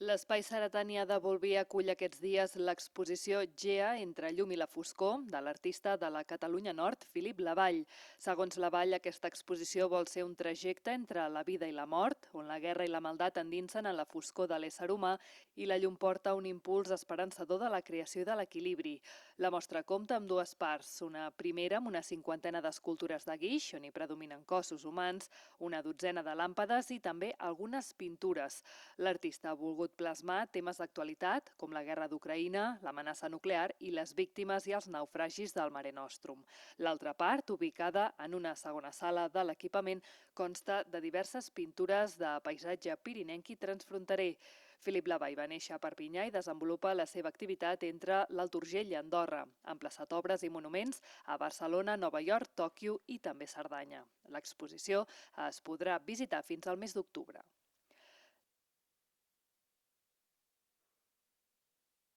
L'Espai Ceretània de Bolvir acull aquests dies l'exposició Gea entre llum i la foscor de l'artista de la Catalunya Nord, Philip Lavall. Segons Lavall, aquesta exposició vol ser un trajecte entre la vida i la mort, on la guerra i la maldat endinsen en la foscor de l'ésser humà i la llum porta un impuls esperançador de la creació i de l'equilibri. La mostra compta amb dues parts, una primera amb una cinquantena d'escultures de guix, on hi predominen cossos humans, una dotzena de làmpades i també algunes pintures. L'artista ha volgut plasmar temes d'actualitat, com la guerra d'Ucraïna, l'amenaça nuclear i les víctimes i els naufragis del Mare Nostrum. L'altra part, ubicada en una segona sala de l'equipament, consta de diverses pintures de paisatge pirinenc i transfronterer. Philip Lavall va néixer a Perpinyà i desenvolupa la seva activitat entre l'Alt Urgell i Andorra. Ha emplaçat obres i monuments a Barcelona, Nova York, Tòquio i també Cerdanya. L'exposició es podrà visitar fins al mes d'octubre.